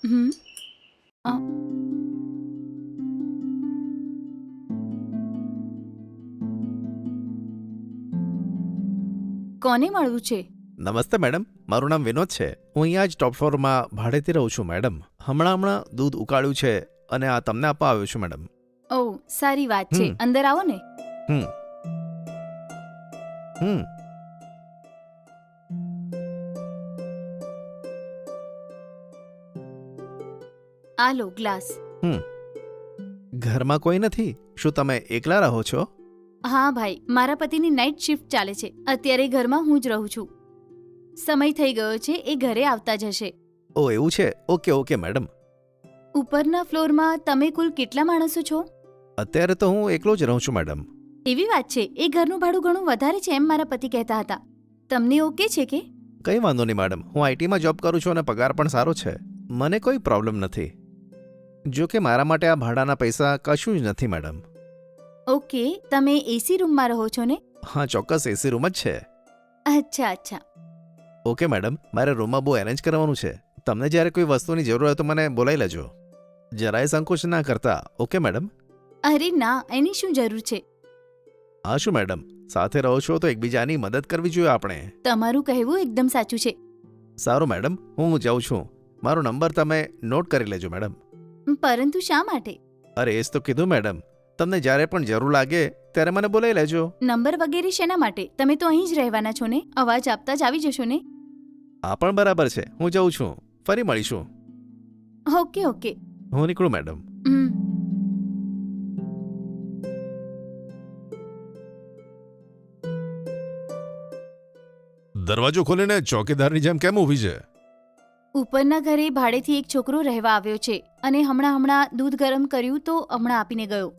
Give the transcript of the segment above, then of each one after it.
હમ અ, કોને મળવું છે? નમસ્તે મેડમ, મારું નામ વિનોદ છે. હું અહીંયા જ ટોપ ફ્લોરમાં ભાડેથી રહું છું મેડમ. હમણાં દૂધ ઉકાળ્યું છે અને આ તમને આપવા આવ્યો છું મેડમ. ઓ, સારી વાત છે. હમ અંદર આવો ને. હમ હમ આ લો ગ્લાસ. હમ ઘરમાં કોઈ નથી? શું તમે એકલા રહો છો? હા ભાઈ, મારા પતિની નાઇટ શિફ્ટ ચાલે છે. અત્યારે ઘરમાં હું જ રહું છું. સમય થઈ ગયો છે, એ ઘરે આવતા જ હશે. ઓ એવું છે. Okay okay madam. ઉપરના ફ્લોરમાં તમે કુલ કેટલા માણસો છો? અત્યારે તો હું એકલો જ રહું છું મેડમ. એવી વાત છે, એ ઘરનું ભાડું ઘણું વધારે છે એમ મારા પતિ કહેતા હતા. તમને ઓકે છે કે? કંઈ વાંધો નહીં મેડમ, હું આઈટીમાં જોબ કરું છું અને પગાર પણ સારો છે. મને કોઈ પ્રોબ્લેમ નથી. જો કે મારા માટે આ ભાડાના પૈસા કશું જ નથી મેડમ. ઓકે, તમે એસી રૂમમાં રહો છો ને? હા ચોક્કસ, એસી રૂમ જ છે. અચ્છા અચ્છા. ઓકે મેડમ, મારે રૂમમાં બહુ એરેન્જ કરવાનું છે. તમને જ્યારે કોઈ વસ્તુની જરૂર હોય તો મને બોલાવી લેજો. જરાય સંકોચ ના કરતા. Okay madam? અરે ના, એની શું જરૂર છે? હા શું મેડમ, સાથે રહો છો તો એકબીજાની મદદ કરવી જોઈએ આપણે. તમારું કહેવું એકદમ સાચું છે. સારું મેડમ, હું જાઉં છું. મારો નંબર તમે નોટ કરી લેજો મેડમ. પરંતુ શા માટે? અરે એ જ તો કીધું મેડમ, તમને જ્યારે પણ જરૂર લાગે ત્યારે મને બોલાવી લેજો. નંબર વગેરે શેના માટે? તમે તો અહીં જ રહેવાના છો ને? અવાજ આપતા જ આવી જશો ને? આ પણ બરાબર છે. હું જાઉં છું. ફરી મળીશું. Okay okay. હું નીકળું મેડમ. હમ. દરવાજો ખોલીને ચોકીદારની જેમ કેમ ઊભી છે? ઉપરના ઘરે ભાડેથી એક છોકરો રહેવા આવ્યો છે અને હમણાં દૂધ ગરમ કર્યું તો હમણાં આપીને ગયો.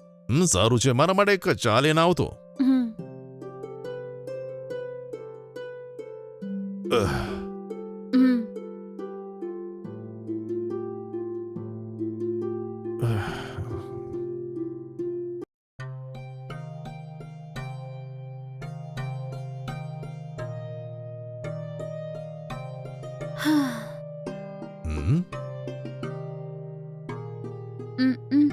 સારું છે, મારા માટે એક ચા લઈને આવતો. હમ. હમ. હા. હમ? હમ.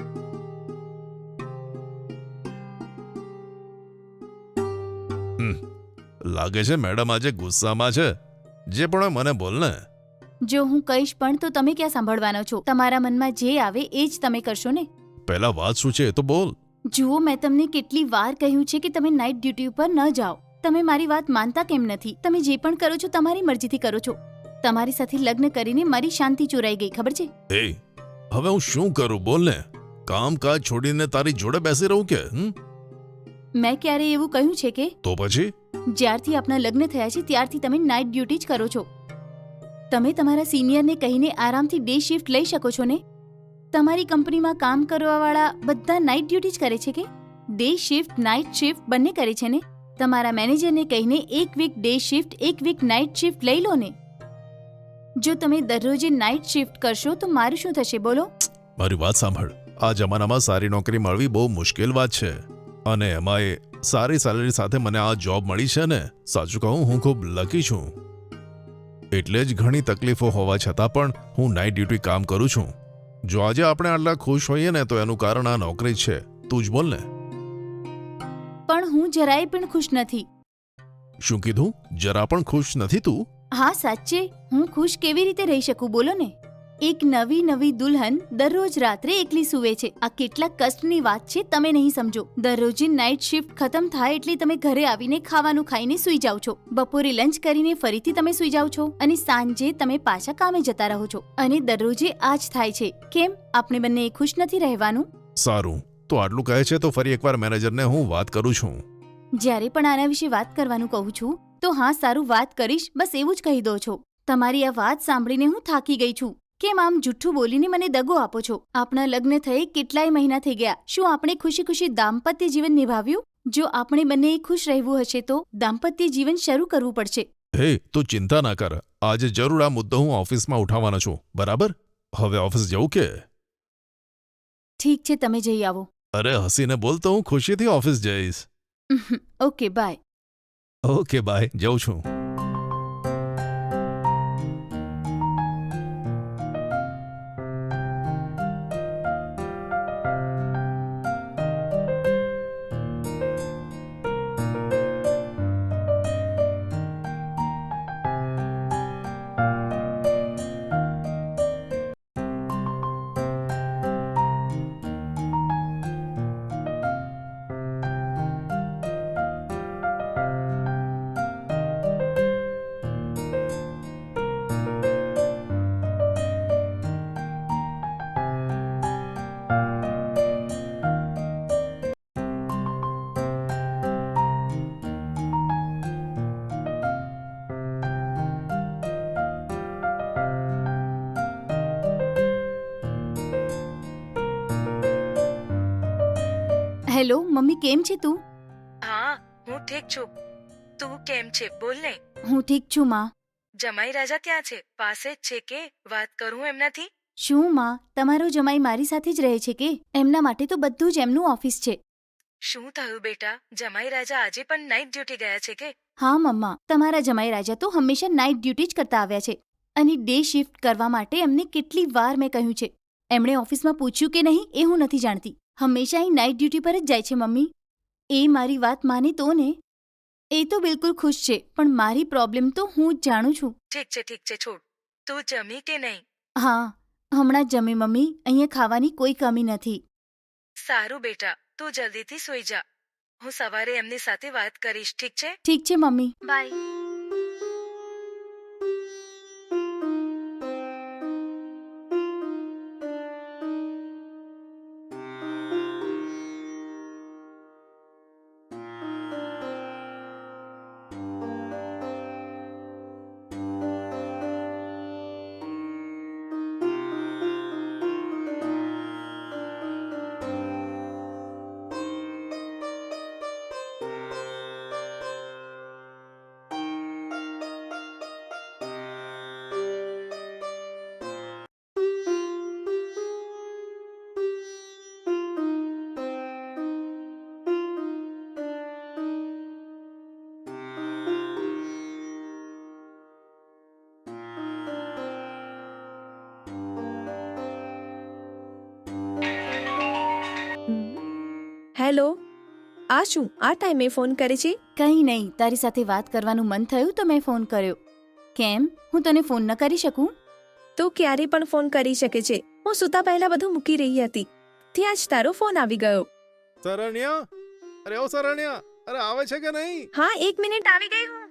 લાગે છે મેડમ આજે ગુસ્સામાં છે. જે પણ હોય મને બોલ ને. જો હું કહીશ પણ તો તમે ક્યાં સાંભળવાના છો? તમારા મનમાં જે આવે એ જ તમે કરશો ને? પહેલા વાત શું છે એ તો બોલ. જુઓ, મેં તમને કેટલી વાર કહ્યું છે કે તમે નાઇટ ડ્યુટી ઉપર ન જાઓ. તમે મારી વાત માનતા કેમ નથી? તમે જે પણ કરો છો તમારી મરજીથી કરો છો. તમારી સાથે લગ્ન કરીને મારી શાંતિ ચોરાઈ ગઈ, ખબર છે? એ હવે હું શું કરું બોલ ને. કામકાજ છોડીને તારી જોડે બેસી રહું કે? મેં ક્યારે એવું કહ્યું છે કે? તો પછી જ્યારથી આપણા લગ્ન થયા છે ત્યારથી તમે નાઇટ ડ્યુટી જ કરો છો. તમે તમારા સિનિયરને કહીને આરામથી ડે શિફ્ટ લઈ શકો છો ને? તમારી કંપનીમાં કામ કરવાવાળા બધા નાઇટ ડ્યુટી જ કરે છે કે? ડે શિફ્ટ નાઇટ શિફ્ટ બંને કરે છે ને? તમારા મેનેજરને કહીને એક વીક ડે શિફ્ટ એક વીક નાઇટ શિફ્ટ લઈ લો ને. જો તમે દરરોજે નાઇટ શિફ્ટ કરશો તો મારું શું થશે બોલો? મારી વાત સાંભળ. આ જમાનામાં સારી નોકરી મળવી બહુ મુશ્કેલ વાત છે અને એમાંય સારી સેલરી સાથે મને આ જોબ મળી છે ને. સાચું કહું, હું ખૂબ લકી છું. એટલે જ ઘણી તકલીફો હોવા છતાં પણ હું નાઇટ ડ્યુટી કામ કરું છું. જો આજે આપણે આટલા ખુશ હોઈએ ને તો એનું કારણ આ નોકરી જ છે. તું જ બોલ ને. પણ હું જરાય પણ ખુશ નથી. શું કીધું? જરા પણ ખુશ નથી તું? હા સાચે, હું ખુશ કેવી રીતે રહી શકું બોલો ને? એક નવી દુલ્હન દરરોજ રાત્રે એકલી સૂવે છે. આ કેટલા કષ્ટની વાત છે તમે નહીં સમજો. દરરોજે નાઇટ શિફ્ટ ખતમ થાય એટલે તમે ઘરે આવીને ખાવાનું ખાઈને સૂઈ જાઓ છો. બપોરે લંચ કરીને ફરીથી તમે સૂઈ જાઓ છો અને સાંજે તમે પાછા કામે જતા રહો છો. અને દરરોજે આ જ થાય છે. કેમ આપણે બંને ખુશ નથી રહેવાનું? સારું, તો આટલું કહે છે તો ફરી એકવાર મેનેજરને હું વાત કરું છું. જ્યારે પણ આના વિશે વાત કરવાનું કહું છું તો હા સારું વાત કરીશ બસ એવું જ કહી દો છો. તમારી આ વાત સાંભળીને હું થાકી ગઈ છું. કેમ આમ જુઠ્ઠું બોલીને મને દગો આપો છો? આપણા લગ્ન થઈ કેટલાય મહિના થઈ ગયા. શું આપણે ખુશી ખુશી દાંપત્ય જીવન નિભાવ્યું? જો આપણે બંને ખુશ રહેવું હશે તો દાંપત્ય જીવન શરૂ કરવું પડશે. હે, તું ચિંતા ના કર. આજે જરૂર આ મુદ્દો હું ઓફિસમાં ઉઠાવવાનો છું. બરાબર? હવે ઓફિસ જવું કે? ઠીક છે, તમે જઈ આવો. અરે હસીને બોલ તો હું ખુશીથી ઓફિસ જઈશ. Okay bye. ઓકે બાય, જઉં છું. હેલો મમ્મી, કેમ છે તું? હા, હું ઠીક છું. તું કેમ છે? બોલ ને. હું ઠીક છું માં. જમાઈ રાજા ક્યાં છે? પાસે જ છે કે? વાત કરું એમનાથી. શું માં, તમારો જમાઈ મારી સાથે જ રહે છે કે? એમના માટે તો બધું જ એમનું ઓફિસ છે. શું થયું બેટા? જમાઈ રાજા આજે પણ નાઇટ ડ્યુટી ગયા છે કે? હા મમ્મા, તમારા જમાઈ રાજા તો હંમેશા નાઇટ ડ્યુટી જ કરતા આવ્યા છે અને ડે શિફ્ટ કરવા માટે એમને કેટલી વાર મેં કહ્યું છે. એમણે ઓફિસમાં પૂછ્યું કે નહીં એ હું નથી જાણતી. હંમેશા એ નાઇટ ડ્યુટી પર જ જાય છે મમ્મી. એ મારી વાત માને તો ને. એ તો બિલકુલ ખુશ છે, પણ મારી પ્રોબ્લેમ તો હું જ જાણું છું. ઠીક છે છોડ. તું જમી કે નહીં? હા, હમણાં જ જમી મમ્મી. અહીંયા ખાવાની કોઈ કમી નથી. સારું બેટા, તું જલ્દીથી સૂઈ જા. હું સવારે એમની સાથે વાત કરીશ, ઠીક છે? ઠીક છે મમ્મી. બાય. હેલો, આ શું આ ટાઈમે ફોન કરે છે? કંઈ નહીં, તારી સાથે વાત કરવાનું મન થયું તો મેં ફોન કર્યો. કેમ, હું તને ફોન ન કરી શકું? તું ક્યારે પણ ફોન કરી શકે છે. હું સૂતા પહેલા બધું મૂકી રહી હતી, ત્યાં જ તારો ફોન આવી ગયો. સરણ્યા, અરે ઓ સરણ્યા, અરે આવે છે કે નહીં? હા, 1 મિનિટ આવી ગઈ હું.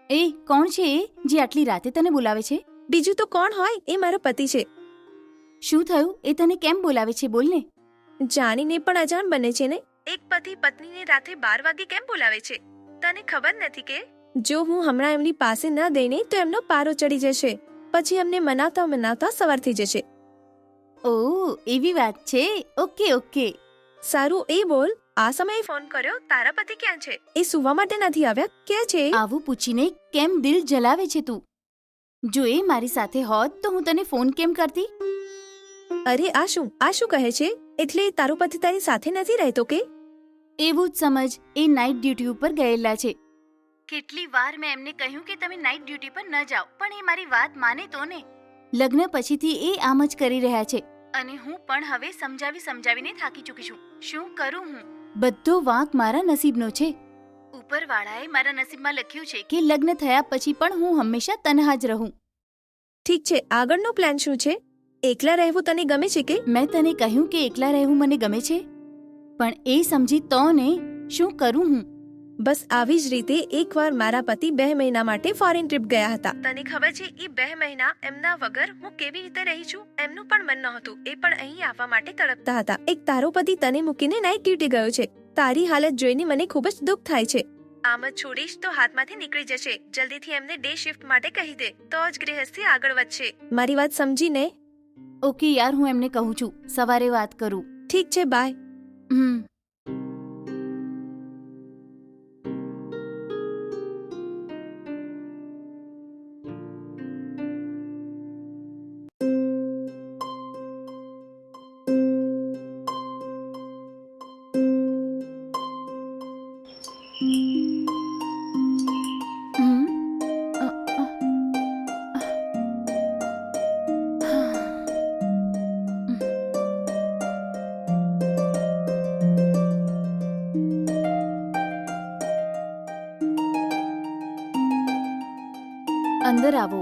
એ કોણ છે એ જે આટલી રાતે તને બોલાવે છે? બીજું તો કોણ હોય, એ મારો પતિ છે. શું થયું? એ તને કેમ બોલાવે છે? બોલ ને. જાણીને પણ અજાણ બને છે ને. એક પતિ પત્નીને રાત્રે 12 વાગે કેમ બોલાવે છે? તને ખબર નથી કે જો હું હમણાં એમની પાસે ન દઈને તો એમનો પારો ચડી જશે, પછી અમને મનાવતા મનાવતા સવાર થઈ જશે. ઓહ, એવી વાત છે. Okay okay. સારું, એ બોલ, આ સમયે ફોન કર્યો, તારા પતિ ક્યાં છે? એ સુવા માટે નથી આવ્યા? ક્યાં છે? આવું પૂછીને કેમ દિલ જલાવે છે તું? જો એ મારી સાથે હોત તો હું તને ફોન કેમ કરતી? અરે આ શું કહે છે? એટલે તારો પતિ તારી સાથે નથી રહેતો કે? એવું જ સમજ. એ નાઇટ ડ્યુટી ઉપર ગયેલા છે. કેટલી વાર મેં એમને કહ્યું કે તમે નાઇટ ડ્યુટી પર ન જાઓ, પણ એ મારી વાત માને તો ને. લગ્ન પછીથી એ આમ જ કરી રહ્યા છે અને હું પણ હવે સમજાવીને થાકી ચૂકી છું. શું કરું હું? બધો વાંક મારા નસીબનો છે. ઉપરવાળાએ મારા નસીબમાં લખ્યું છે કે લગ્ન થયા પછી પણ હું હંમેશા તન્હા જ રહું. ઠીક છે, આગળનો પ્લાન શું છે? એકલા રહેવું તને ગમે છે કે? મેં તને કહ્યું કે એકલા રહેવું મને ગમે છે, પણ એ સમજી તો ને શું કરું હું? બસ આવી જ રીતે એકવાર મારા પતિ 2 મહિના માટે ફોરેન ટ્રીપ ગયા હતા. તને ખબર છે એ 2 મહિના એમના વગર હું કેવી રીતે રહી છું? એમનું પણ મન નહોતું, એ પણ અહીં આવવા માટે તડપતા હતા. એક તારો પતિ તને મૂકીને નાઇટ ડ્યુટી ગયો છે. તારી હાલત જોઈને મને ખૂબ જ દુઃખ થાય છે. આમ જ છોડીશ તો હાથમાંથી નીકળી જશે. જલ્દીથી એમને ડે શિફ્ટ માટે કહી દે, તો જ ગૃહસ્થી આગળ વધશે. મારી વાત સમજીને? ઓકે યાર, હું એમને કહું છું, સવારે વાત કરું. ઠીક છે, બાય. અંદર આવો.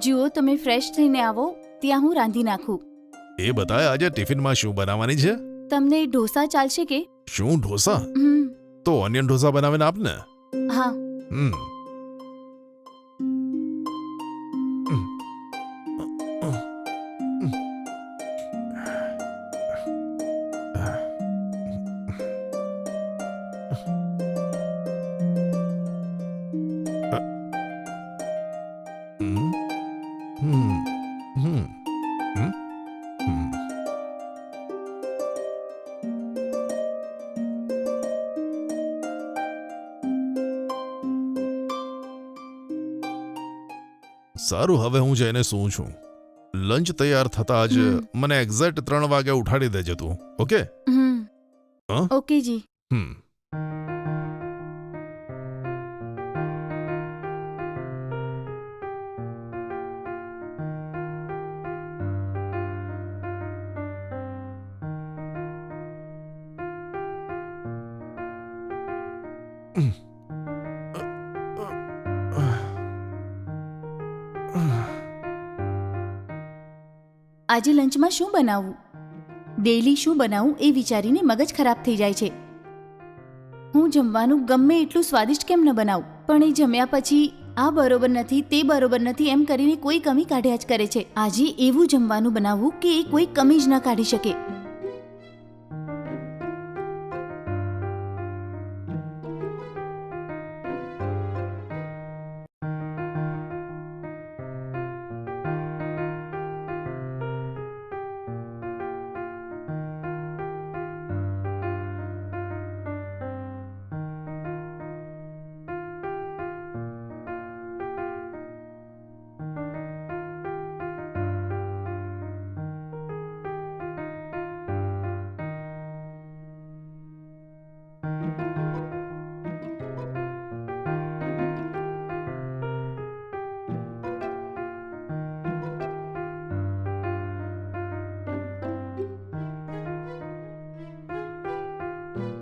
જુઓ, તમે ફ્રેશ થઈને આવો, ત્યાં હું રાંધી નાખું. એ બતાય આજે ટિફિનમાં શું બનાવવાની છે? તમને ઢોસા ચાલશે કે? શું ઢોસા? તો ઓનિયન ઢોસા બનાવીને આપને. હા. સારું, હવે હું જઈને સૂવું છું. લંચ તૈયાર થતા જ હમ. મને એક્ઝેક્ટ 3 વાગે ઉઠાડી દેજે તું. ઓકે? હા? ઓકે જી. હમ. આજે લંચમાં શું બનાવવું, ડેઈલી શું બનાવવું એ વિચારીને મગજ ખરાબ થઈ જાય છે. હું જમવાનું ગમે એટલું સ્વાદિષ્ટ કેમ ન બનાવું, પણ એ જમ્યા પછી આ બરોબર નથી, તે બરોબર નથી એમ કરીને કોઈ કમી કાઢ્યા જ કરે છે. આજે એવું જમવાનું બનાવવું કે એ કોઈ કમી જ ન કાઢી શકે.